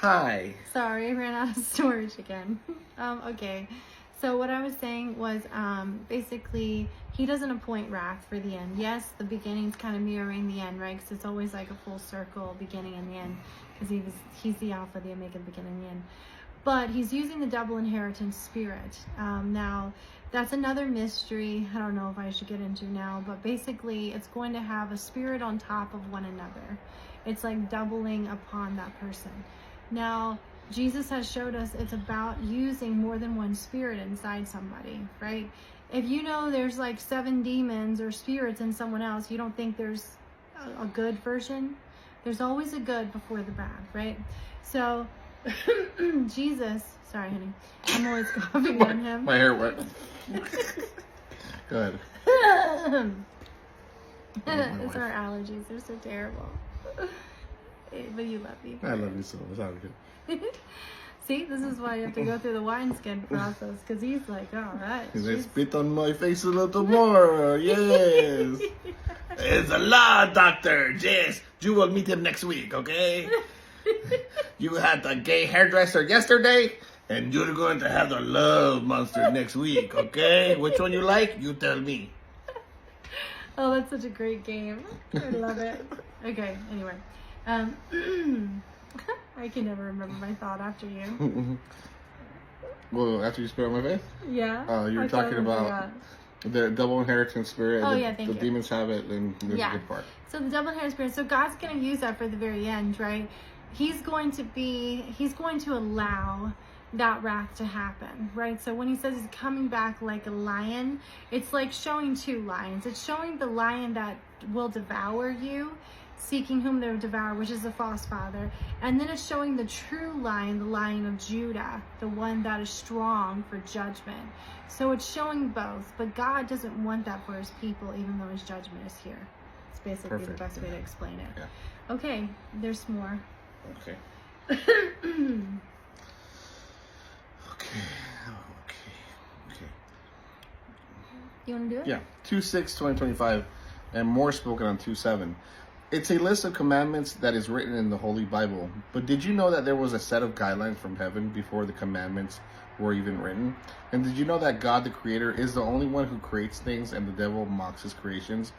Hi. Sorry, I ran out of storage again. Okay. So what I was saying was, basically, he doesn't appoint wrath for the end. Yes, the beginning's kind of mirroring the end, right? Because it's always like a full circle, beginning and the end. Because he's the Alpha, the Omega, the beginning and the end. But he's using the double inheritance spirit. Now, that's another mystery. I don't know if I should get into now, but basically, it's going to have a spirit on top of one another. It's like doubling upon that person. Now, Jesus has showed us it's about using more than one spirit inside somebody, right? If you know there's like 7 demons or spirits in someone else, you don't think there's a good version? There's always a good before the bad, right? So, Jesus, sorry, honey, I'm always coughing on him. My hair wet. Go ahead. It's our allergies, they're so terrible. But you love me. I love you so much. Sounds good. See, this is why you have to go through the wineskin process, because he's like, all right. They spit on my face a little more. Yes. It's a law, doctor. Yes. You will meet him next week, okay? You had the gay hairdresser yesterday, and you're going to have the love monster next week, okay? Which one you like? You tell me. Oh, that's such a great game. I love it. Okay, anyway. I can never remember my thought after you. Well, after you spit on my face? Yeah. You were talking about the double inheritance spirit. Oh, yeah, thank you. The demons have it, and there's a good part. So the double inheritance spirit. So God's going to use that for the very end, right? He's going to allow that wrath to happen, right? So when he says he's coming back like a lion, it's like showing 2 lions. It's showing the lion that will devour you, seeking whom they will devour, which is the false father. And then it's showing the true lion, the Lion of Judah, the one that is strong for judgment. So it's showing both, but God doesn't want that for his people, even though his judgment is here. It's basically the best way to explain it. Yeah. Okay, there's more. Okay. Okay. You want to do it? Yeah. 2/6/2025, and more spoken on 2/7. It's a list of commandments that is written in the Holy Bible. But did you know that there was a set of guidelines from heaven before the commandments were even written? And did you know that God, the Creator, is the only one who creates things, and the devil mocks his creations?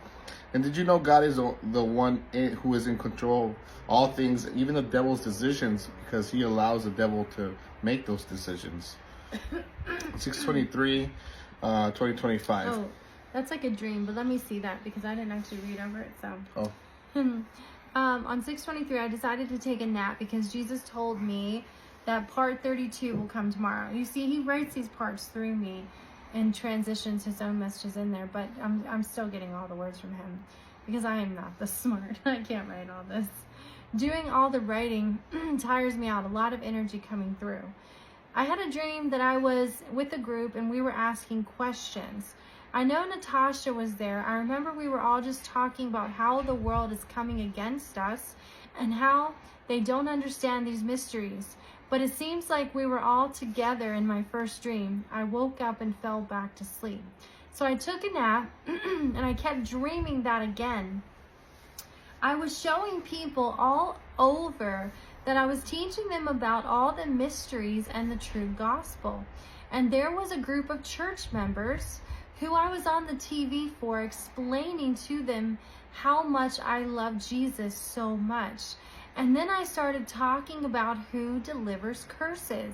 And did you know God is the one who is in control of all things, even the devil's decisions, because he allows the devil to make those decisions? 6/23, 2025. Oh, that's like a dream, but let me see that because I didn't actually read over it. So. Oh. On 6/23, I decided to take a nap because Jesus told me that part 32 will come tomorrow. You see, he writes these parts through me and transitions his own messages in there, but I'm still getting all the words from him because I am not this smart. I can't write all this. Doing all the writing tires me out, a lot of energy coming through. I had a dream that I was with a group and we were asking questions. I know Natasha was there. I remember we were all just talking about how the world is coming against us and how they don't understand these mysteries. But it seems like we were all together in my first dream. I woke up and fell back to sleep. So I took a nap and I kept dreaming that again. I was showing people all over that I was teaching them about all the mysteries and the true gospel. And there was a group of church members who I was on the TV for, explaining to them how much I love Jesus so much. And then I started talking about who delivers curses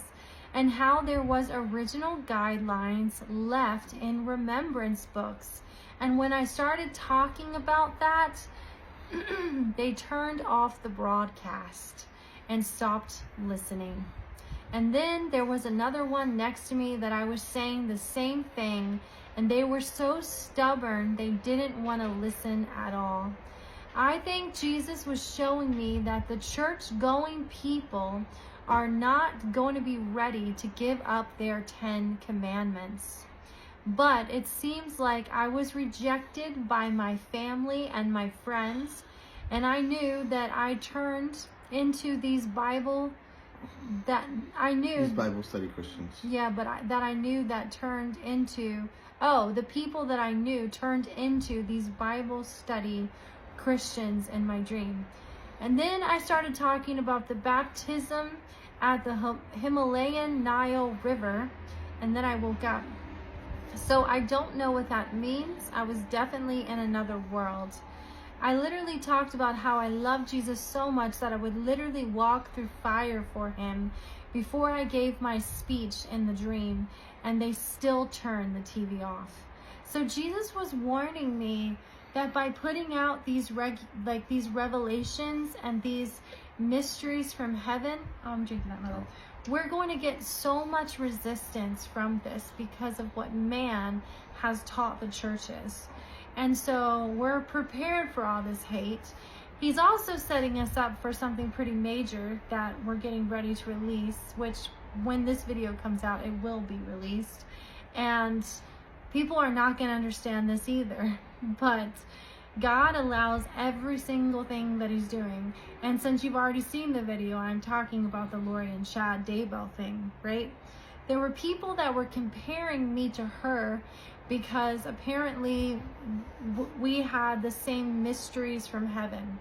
and how there was original guidelines left in remembrance books. And when I started talking about that, they turned off the broadcast and stopped listening. And then there was another one next to me that I was saying the same thing, and they were so stubborn they didn't want to listen at all. I think Jesus was showing me that the church-going people are not going to be ready to give up their 10 commandments. But it seems like I was rejected by my family and my friends, and I knew that I turned into these Bible study Christians. Yeah, but I knew that turned into, the people that I knew turned into these Bible study Christians in my dream. And then I started talking about the baptism at the Himalayan Nile River, and then I woke up. So I don't know what that means. I was definitely in another world. I literally talked about how I love Jesus so much that I would literally walk through fire for him before I gave my speech in the dream, and they still turned the TV off. So Jesus was warning me that by putting out these these revelations and these mysteries from heaven, I'm drinking that milk, we're going to get so much resistance from this because of what man has taught the churches. And so we're prepared for all this hate. He's also setting us up for something pretty major that we're getting ready to release, which when this video comes out, it will be released. And people are not going to understand this either, but God allows every single thing that he's doing. And since you've already seen the video, I'm talking about the Lori and Chad Daybell thing, right? There were people that were comparing me to her because apparently we had the same mysteries from heaven.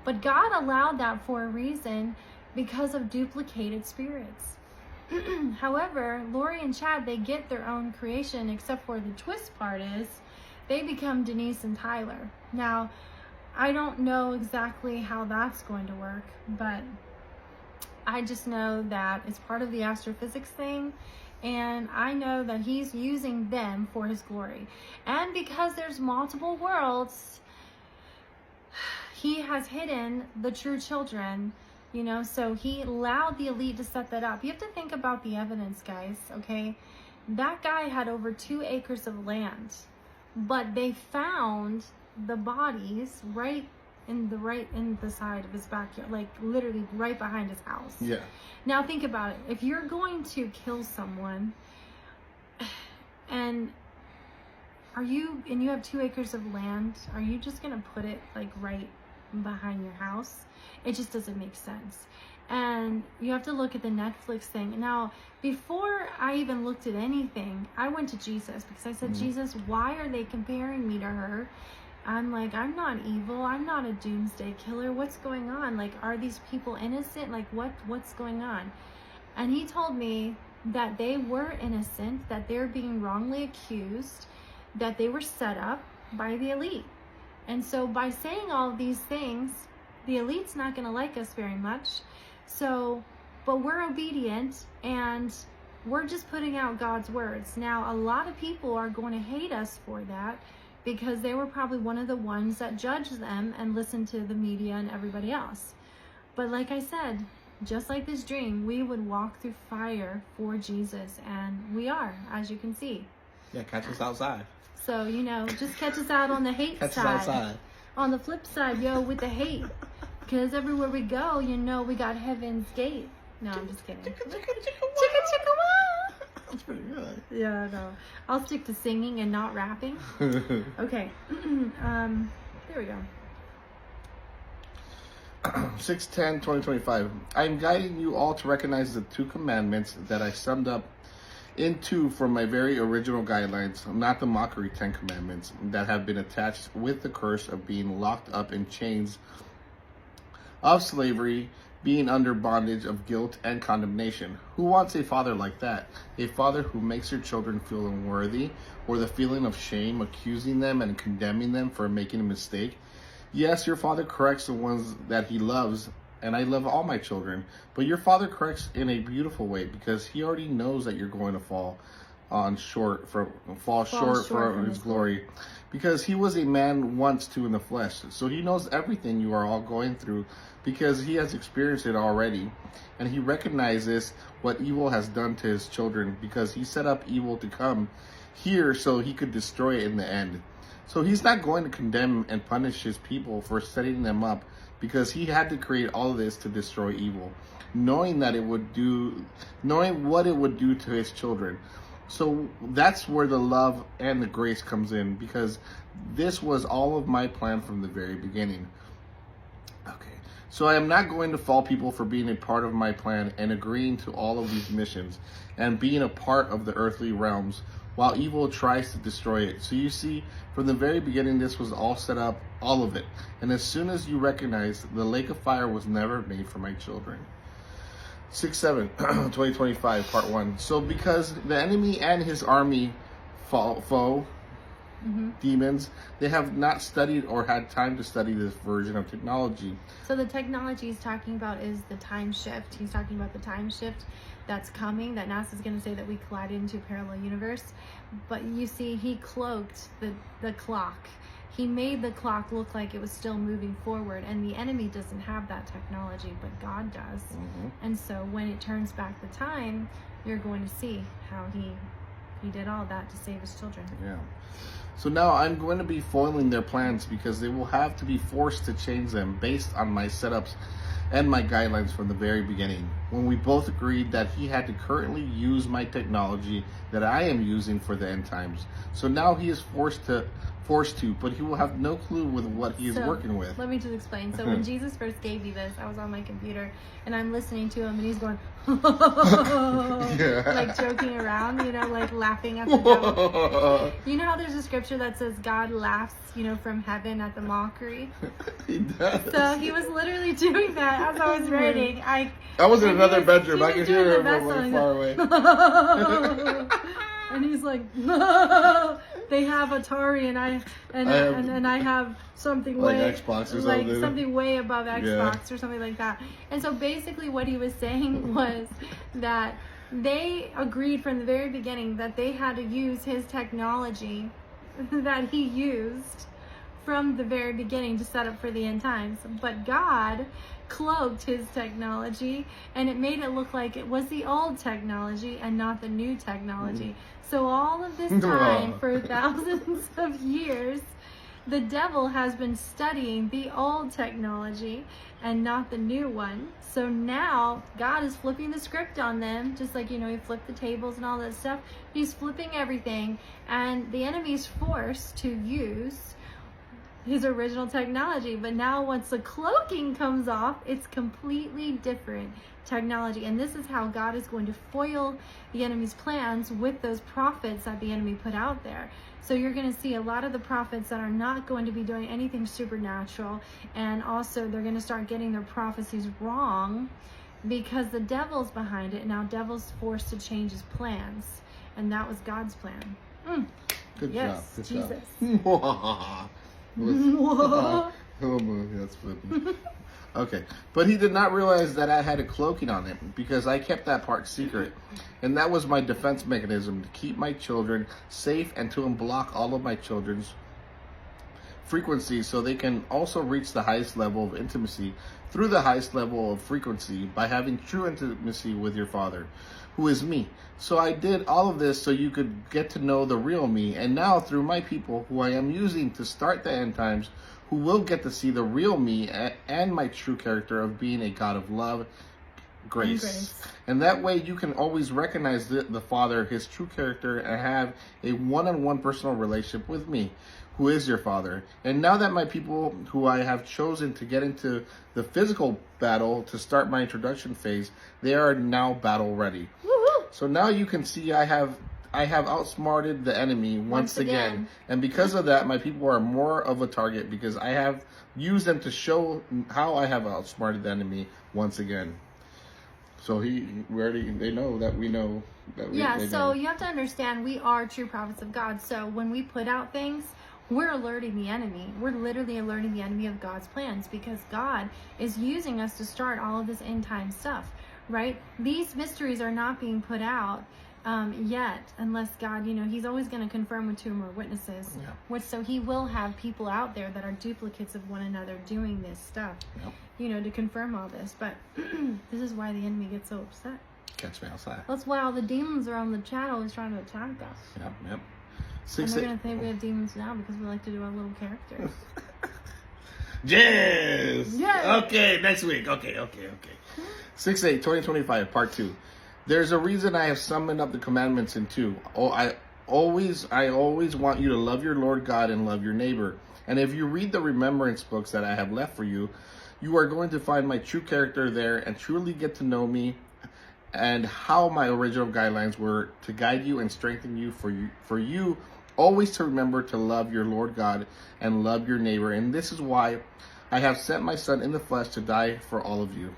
But God allowed that for a reason, because of duplicated spirits. However, Lori and Chad, they get their own creation, except for the twist part is they become Denise and Tyler. Now, I don't know exactly how that's going to work, but I just know that it's part of the astrophysics thing, and I know that he's using them for his glory. And because there's multiple worlds, he has hidden the true children, you know, so he allowed the elite to set that up. You have to think about the evidence, guys, okay? That guy had over 2 acres of land, but they found the bodies right in the side of his backyard, like literally right behind his house. Yeah. Now think about it. If you're going to kill someone and you have 2 acres of land, are you just gonna put it like right behind your house? It just doesn't make sense. And you have to look at the Netflix thing. Now, before I even looked at anything, I went to Jesus because I said, Jesus, why are they comparing me to her? I'm like, I'm not evil. I'm not a doomsday killer. What's going on? Like, are these people innocent? Like, what's going on? And he told me that they were innocent, that they're being wrongly accused, that they were set up by the elite. And so by saying all of these things, the elite's not going to like us very much. So, but we're obedient and we're just putting out God's words. Now, a lot of people are going to hate us for that because they were probably one of the ones that judged them and listened to the media and everybody else. But like I said, just like this dream, we would walk through fire for Jesus, and we are, as you can see. Yeah, catch us outside. So, you know, just catch us out on the hate Catch side. us outside. On the flip side, yo, with the hate. Because everywhere we go, you know, we got heaven's gate. No, I'm just kidding. Chicka, chicka, wow. That's pretty good. Yeah, no. I'll stick to singing and not rapping. Okay. There we go. 6/10/2025. I am guiding you all to recognize the 2 commandments that I summed up in 2 from my very original guidelines, not the mockery 10 commandments that have been attached with the curse of being locked up in chains of slavery, being under bondage of guilt and condemnation. Who wants a father like that? A father who makes your children feel unworthy, or the feeling of shame, accusing them and condemning them for making a mistake? Yes, your father corrects the ones that he loves, and I love all my children, but your father corrects in a beautiful way because he already knows that you're going to fall short from his glory, because he was a man once too in the flesh. So he knows everything you are all going through because he has experienced it already, and he recognizes what evil has done to his children because he set up evil to come here so he could destroy it in the end. So he's not going to condemn and punish his people for setting them up, because he had to create all of this to destroy evil, knowing what it would do to his children. So that's where the love and the grace comes in, because this was all of my plan from the very beginning. Okay. So I am not going to fault people for being a part of my plan and agreeing to all of these missions and being a part of the earthly realms while evil tries to destroy it. So you see, from the very beginning, this was all set up, all of it. And as soon as you recognize, the lake of fire was never made for my children. 6/7/2025, part 1. So because the enemy and his army, foe, demons, they have not studied or had time to study this version of technology. So the technology he's talking about is the time shift. He's talking about the time shift that's coming, that NASA's going to say that we collided into a parallel universe. But you see, he cloaked the clock. He made the clock look like it was still moving forward, and the enemy doesn't have that technology, but God does. And so when it turns back the time, you're going to see how he did all that to save his children. Yeah. So now I'm going to be foiling their plans, because they will have to be forced to change them based on my setups and my guidelines from the very beginning, when we both agreed that he had to currently use my technology that I am using for the end times. So now he is forced to, but he will have no clue with what he is working with. Let me just explain. So when Jesus first gave you this, I was on my computer and I'm listening to him, and he's going like joking around, like laughing at the joke. You know how there's a scripture that says God laughs, from heaven at the mockery? He does. So he was literally doing that as I was writing. I was in another bedroom. I could hear him from like far away. And he's like, they have Atari, and I have something like way Xbox or like something. Something way above Xbox or something like that. And so basically, what he was saying was that they agreed from the very beginning that they had to use his technology that he used from the very beginning to set up for the end times. But God cloaked his technology, and it made it look like it was the old technology and not the new technology. So all of this time, for thousands of years, the devil has been studying the old technology and not the new one. So now God is flipping the script on them, just like, he flipped the tables and all that stuff. He's flipping everything, and the enemy is forced to use his original technology. But now once the cloaking comes off, it's completely different technology. And this is how God is going to foil the enemy's plans with those prophets that the enemy put out there. So you're going to see a lot of the prophets that are not going to be doing anything supernatural, and also they're going to start getting their prophecies wrong because the devil's behind it. Now devil's forced to change his plans, and that was God's plan. Good job. Good Jesus. Job. That's funny. Okay, but he did not realize that I had a cloaking on him, because I kept that part secret, and that was my defense mechanism to keep my children safe and to unblock all of my children's frequencies, so they can also reach the highest level of intimacy through the highest level of frequency by having true intimacy with your Father, who is me. So I did all of this so you could get to know the real me, and now through my people, who I am using to start the end times, who will get to see the real me and my true character of being a God of love, grace. And that way you can always recognize the Father, his true character, and have a one-on-one personal relationship with me, who is your Father. And now that my people, who I have chosen to get into the physical battle to start my introduction phase, they are now battle ready. Woo-hoo! So now you can see I have outsmarted the enemy once again. And because of that, my people are more of a target, because I have used them to show how I have outsmarted the enemy once again. So they know that we know that we so you have to understand, we are true prophets of God. So when we put out things, we're alerting the enemy. We're literally alerting the enemy of God's plans, because God is using us to start all of this end time stuff, right? These mysteries are not being put out yet, unless God, he's always going to confirm with 2 or more witnesses. So he will have people out there that are duplicates of one another doing this stuff, to confirm all this. But this is why the enemy gets so upset. Catch me outside. That's why all the demons are on the chat, always trying to attack us. Yep. And they're going to think we have demons now because we like to do our little characters. Yes! Okay, next week. Okay. 6/8/2025, part 2. There's a reason I have summoned up the commandments in 2. I always want you to love your Lord God and love your neighbor. And if you read the remembrance books that I have left for you, you are going to find my true character there and truly get to know me and how my original guidelines were to guide you and strengthen you for you always to remember to love your Lord God and love your neighbor. And this is why I have sent my son in the flesh to die for all of you.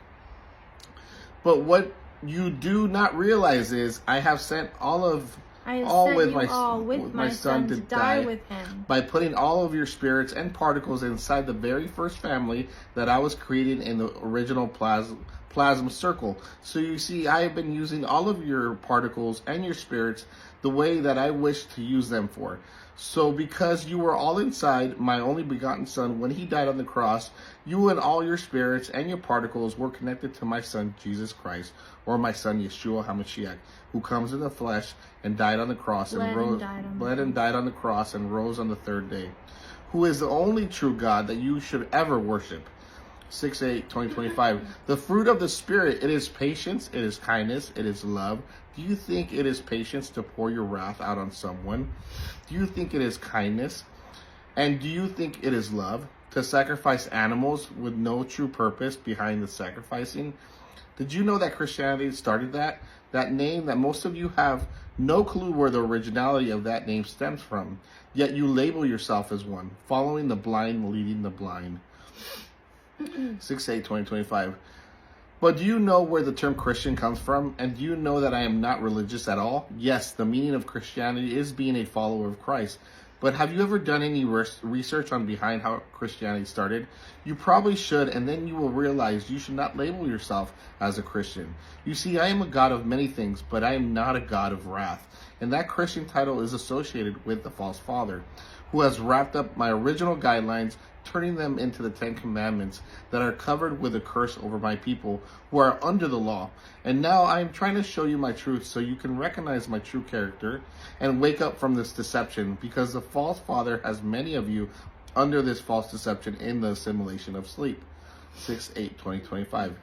But what you do not realize is I have sent with my son to die with him by putting all of your spirits and particles inside the very first family that I was creating in the original plasma circle. So you see, I have been using all of your particles and your spirits the way that I wish to use them for. So because you were all inside my only begotten son when he died on the cross, you and all your spirits and your particles were connected to my son Jesus Christ, or my son Yeshua HaMashiach, who comes in the flesh and died on the cross bled and died on the cross and rose on the third day, who is the only true God that you should ever worship. 6/8/2025. The fruit of the Spirit, it is patience, it is kindness, it is love. Do you think it is patience to pour your wrath out on someone? Do you think it is kindness? And do you think it is love to sacrifice animals with no true purpose behind the sacrificing? Did you know that Christianity started that? That name that most of you have no clue where the originality of that name stems from. Yet you label yourself as one, following the blind, leading the blind. 6/8/2025. But do you know where the term Christian comes from? And do you know that I am not religious at all? Yes, the meaning of Christianity is being a follower of Christ. But have you ever done any research on behind how Christianity started? You probably should, and then you will realize you should not label yourself as a Christian. You see, I am a God of many things, but I am not a God of wrath. And that Christian title is associated with the false father, who has wrapped up my original guidelines, turning them into the 10 Commandments that are covered with a curse over my people who are under the law. And now I am trying to show you my truth so you can recognize my true character and wake up from this deception, because the false father has many of you under this false deception in the assimilation of sleep. 6/8/2025.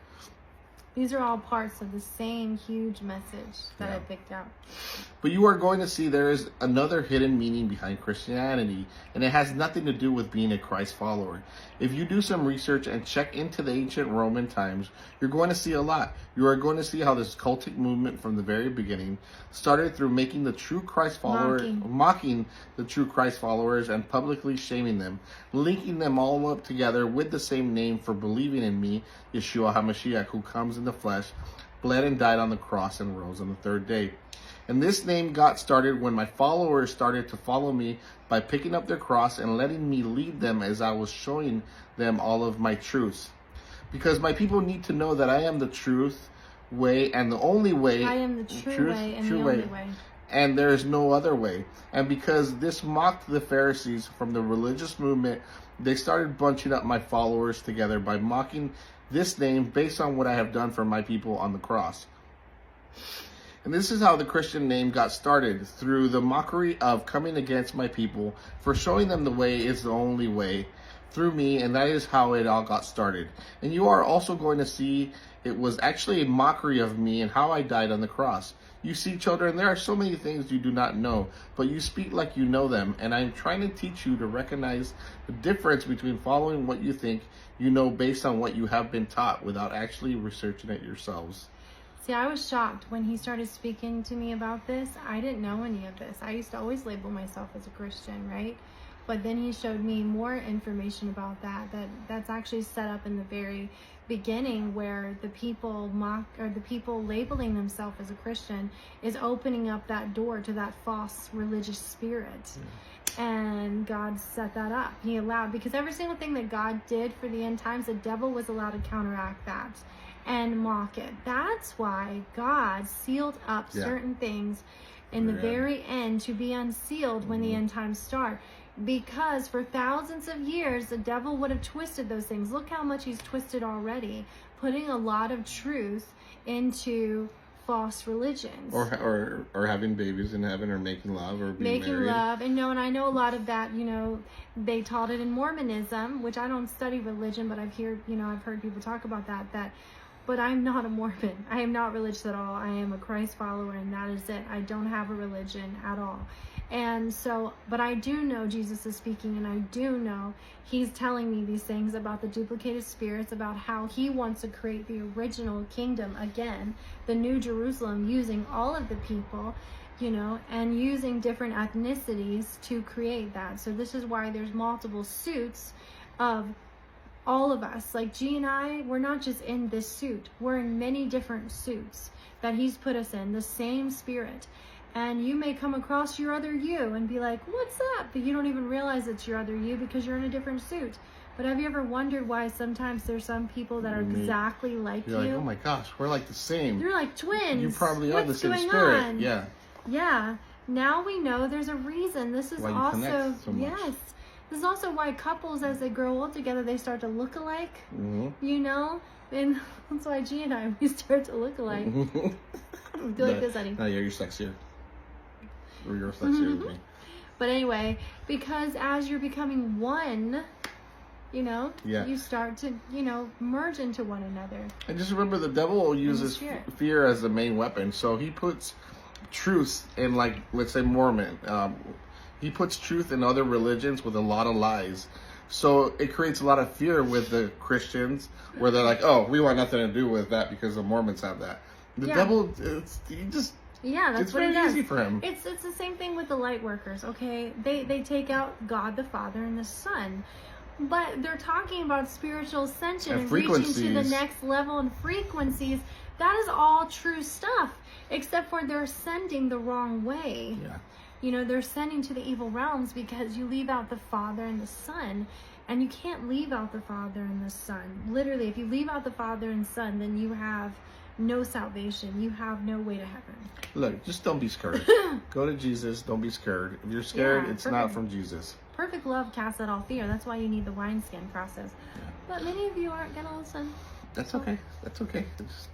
These are all parts of the same huge message that I picked out. But you are going to see there is another hidden meaning behind Christianity, and it has nothing to do with being a Christ follower. If you do some research and check into the ancient Roman times, you're going to see a lot. You are going to see how this cultic movement from the very beginning started through making the true Christ follower, mocking the true Christ followers and publicly shaming them, linking them all up together with the same name for believing in me, Yeshua HaMashiach, who comes in the flesh, bled and died on the cross and rose on the third day. And this name got started when my followers started to follow me by picking up their cross and letting me lead them as I was showing them all of my truths. Because my people need to know that I am the truth, way, and the only way. I am the true way and the only way. And there is no other way. And because this mocked the Pharisees from the religious movement, they started bunching up my followers together by mocking this name based on what I have done for my people on the cross. And this is how the Christian name got started, through the mockery of coming against my people for showing them the way is the only way through me, and that is how it all got started. And you are also going to see it was actually a mockery of me and how I died on the cross. You see, children, there are so many things you do not know, but you speak like you know them, and I'm trying to teach you to recognize the difference between following what you think you know based on what you have been taught without actually researching it yourselves. See, I was shocked when he started speaking to me about this. I didn't know any of this. I used to always label myself as a Christian, right? But then he showed me more information about that's actually set up in the very beginning, where the people the people labeling themselves as a Christian is opening up that door to that false religious spirit. And God set that up. He allowed, because every single thing that God did for the end times, the devil was allowed to counteract that and mock it. That's why God sealed up certain things in the very end to be unsealed when the end times start. Because for thousands of years, the devil would have twisted those things. Look how much he's twisted already, putting a lot of truth into false religions. Or having babies in heaven, or making love, or being making married. Love. And I know a lot of that, they taught it in Mormonism, which I don't study religion, but I've heard people talk about that. But I'm not a Mormon. I am not religious at all. I am a Christ follower, and that is it. I don't have a religion at all. And so, but I do know Jesus is speaking, and I do know he's telling me these things about the duplicated spirits, about how he wants to create the original kingdom again, the New Jerusalem, using all of the people, you know, and using different ethnicities to create that. So this is why there's multiple suits of all of us. Like G and I, we're not just in this suit. We're in many different suits that he's put us in, the same spirit. And you may come across your other you and be like, what's that? But you don't even realize it's your other you because you're in a different suit. But have you ever wondered why sometimes there's some people that are exactly like you? You're like, oh my gosh, we're like the same. You're like twins. You probably are the same going spirit. on? Yeah. Yeah. Now we know there's a reason. This is Why you also, connect so much. yes. This is also why couples, as they grow old together, they start to look alike. Mm-hmm. You know? And that's why G and I, we start to look alike. Do like this, honey. No, yeah, you're sexier. Or you're sexier than me. But anyway, because as you're becoming one, you know, Yeah. you start to, you know, merge into one another. And just remember, the devil uses fear as the main weapon. So he puts truth in, like, let's say Mormon. He puts truth in other religions with a lot of lies. So it creates a lot of fear with the Christians, where they're like, oh, we want nothing to do with that because the Mormons have that. The devil, he just... Yeah, that's it's what very it does. easy for him. It's the same thing with the light workers, okay? They take out God the Father and the Son. But they're talking about spiritual ascension and reaching to the next level and frequencies. That is all true stuff, except for they're ascending the wrong way. Yeah. You know, they're ascending to the evil realms because you leave out the Father and the Son. And you can't leave out the Father and the Son. Literally, if you leave out the Father and Son, then you have no salvation. You have no way to heaven. Look, just don't be scared. Go to Jesus. Don't be scared. If you're scared, it's not from Jesus. Perfect love casts out all fear. That's why you need the wineskin process. Yeah. But many of you aren't going to listen. That's okay. That's okay.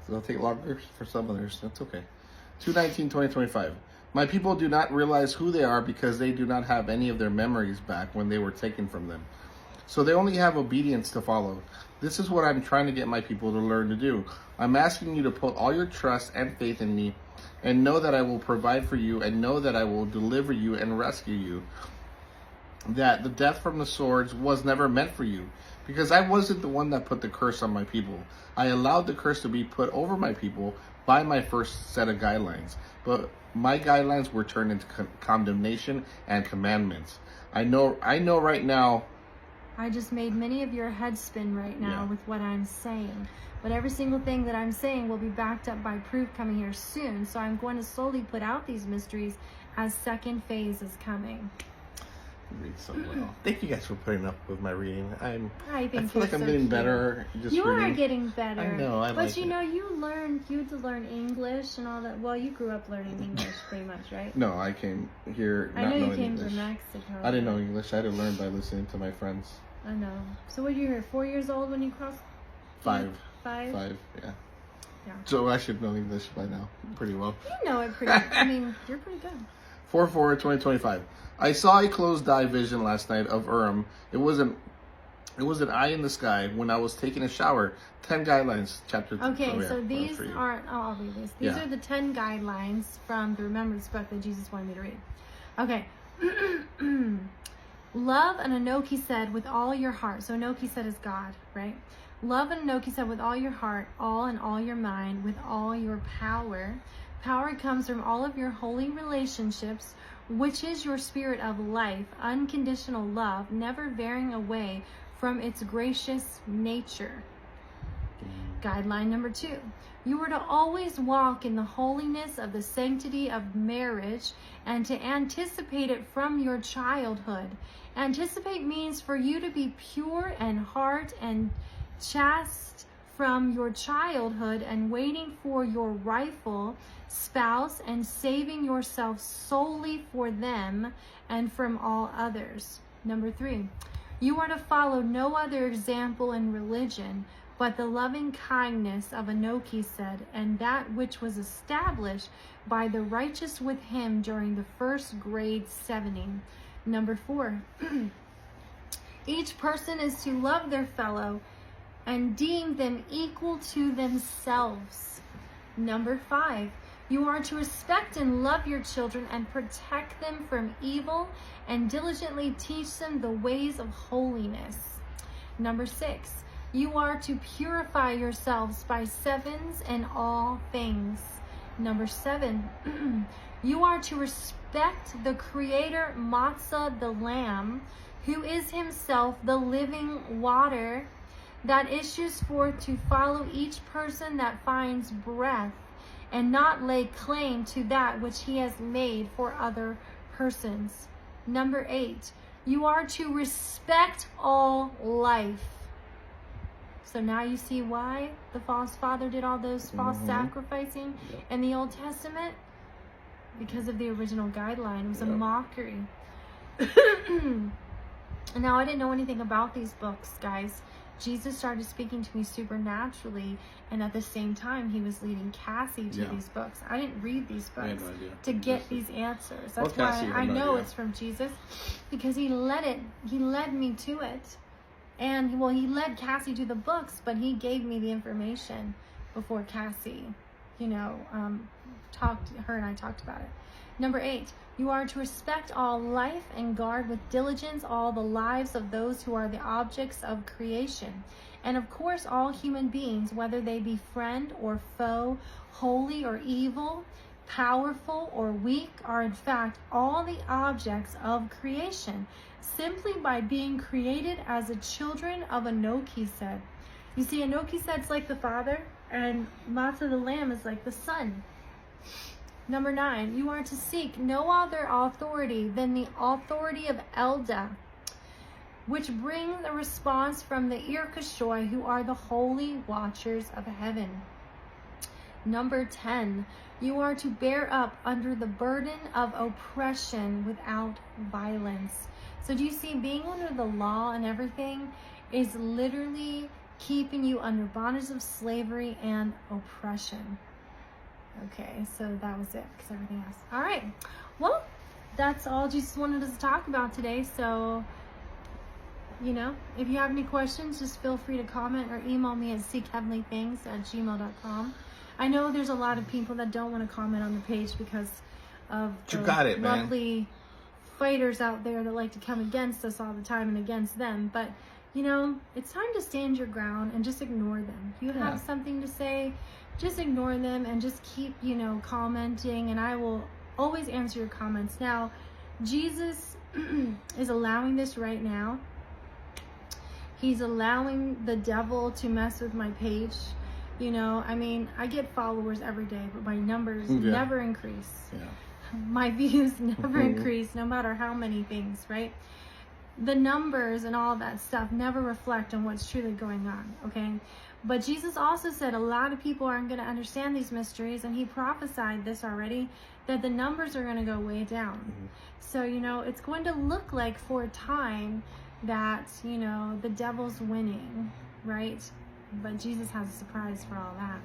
It'll take longer for some others. That's okay. 2/19/2025. My people do not realize who they are because they do not have any of their memories back when they were taken from them. So they only have obedience to follow. This is what I'm trying to get my people to learn to do. I'm asking you to put all your trust and faith in me and know that I will provide for you and know that I will deliver you and rescue you. That the death from the swords was never meant for you because I wasn't the one that put the curse on my people. I allowed the curse to be put over my people by my first set of guidelines. But my guidelines were turned into condemnation and commandments. I know right now. I just made many of your heads spin right now with what I'm saying. But every single thing that I'm saying will be backed up by proof coming here soon. So I'm going to slowly put out these mysteries as second phase is coming. You read so well. Thank you guys for putting up with my reading. I feel like I'm so getting cute. Better. Just you reading. Are getting better. I know. But you know, you had to learn English and all that. Well, you grew up learning English pretty much, right? No, I came here not knowing English. I know you came from Mexico. I didn't know English. I had to learn by listening to my friends. I know. So what, you were 4 years old when you crossed? 5. 5? 5, yeah. Yeah. So I should know English by now pretty well. You know it pretty I mean, you're pretty good. 4/4/2025. I saw a closed eye vision last night of Urim. It was an eye in the sky when I was taking a shower. 10 guidelines, chapter 2. Okay, so these aren't, I'll read these. These are the 10 guidelines from the Remembrance book that Jesus wanted me to read. Okay. Love an Enoki said with all your heart. So Enoki said is God, right? Love an Enoki said with all your heart, all and all your mind, with all your power. Power comes from all of your holy relationships, which is your spirit of life, unconditional love, never veering away from its gracious nature. Guideline number 2. You are to always walk in the holiness of the sanctity of marriage and to anticipate it from your childhood. Anticipate means for you to be pure and heart and chaste from your childhood and waiting for your rightful spouse and saving yourself solely for them and from all others. Number 3, you are to follow no other example in religion but the loving kindness of Enoki said, and that which was established by the righteous with him during the first grade 70. Number 4, each person is to love their fellow and deem them equal to themselves. Number 5, You are to respect and love your children and protect them from evil and diligently teach them the ways of holiness. Number 6, you are to purify yourselves by sevens and all things. Number 7, you are to respect the Creator, Matzah, the Lamb, who is himself the living water that issues forth to follow each person that finds breath, and not lay claim to that which he has made for other persons. Number 8, you are to respect all life. So now you see why the false father did all those false sacrificing in the Old Testament? Because of the original guideline. It was a mockery. Now, I didn't know anything about these books, guys. Jesus started speaking to me supernaturally, and at the same time, he was leading Cassie to these books. I didn't read these books to get these answers. That's why I know it's from Jesus, because he led me to it. And, he led Cassie to the books, but he gave me the information before Cassie, her and I talked about it. Number 8, you are to respect all life and guard with diligence all the lives of those who are the objects of creation. And of course, all human beings, whether they be friend or foe, holy or evil, powerful or weak, are in fact all the objects of creation, simply by being created as the children of Anokised. You see, Anokised's like the Father, and Matzah the Lamb is like the Son. Number 9, you are to seek no other authority than the authority of Elda, which brings a response from the Irkashoi, who are the holy watchers of heaven. Number 10, you are to bear up under the burden of oppression without violence. So do you see, being under the law and everything is literally keeping you under bondage of slavery and oppression. Okay, so that was it, because everything else. All right, well, that's all Jesus wanted us to talk about today. So, if you have any questions, just feel free to comment or email me at seekheavenlythings@gmail.com. I know there's a lot of people that don't want to comment on the page because of the lovely fighters out there that like to come against us all the time and against them. But, it's time to stand your ground and just ignore them. You have something to say, just ignore them and just keep, commenting, and I will always answer your comments. Now, Jesus is allowing this right now. He's allowing the devil to mess with my page. I get followers every day, but my numbers never increase. My views never increase, no matter how many things, right? The numbers and all that stuff never reflect on what's truly going on, okay? But Jesus also said a lot of people aren't going to understand these mysteries, and he prophesied this already, that the numbers are going to go way down. So, it's going to look like for a time that, the devil's winning, right? But Jesus has a surprise for all that.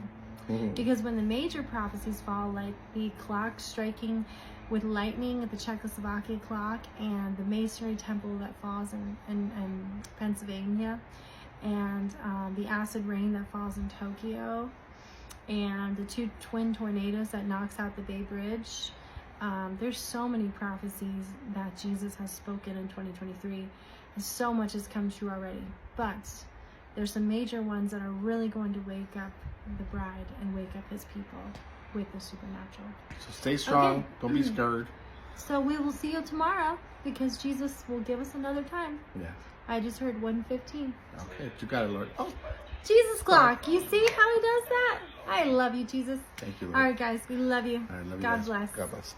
Because when the major prophecies fall, like the clock striking with lightning at the Czechoslovakia clock, and the masonry temple that falls in Pennsylvania, and the acid rain that falls in Tokyo, and the 2 twin tornadoes that knocks out the Bay Bridge. There's so many prophecies that Jesus has spoken in 2023, and so much has come true already. But there's some major ones that are really going to wake up the bride and wake up his people with the supernatural. So stay strong. Don't be scared. So we will see you tomorrow, because Jesus will give us another time. Yeah. I just heard 1:15. Okay, you got it, Lord. Oh, Jesus clock. You see how he does that? I love you, Jesus. Thank you, Lord. All right, guys. We love you. All right, love you God guys. bless. God bless.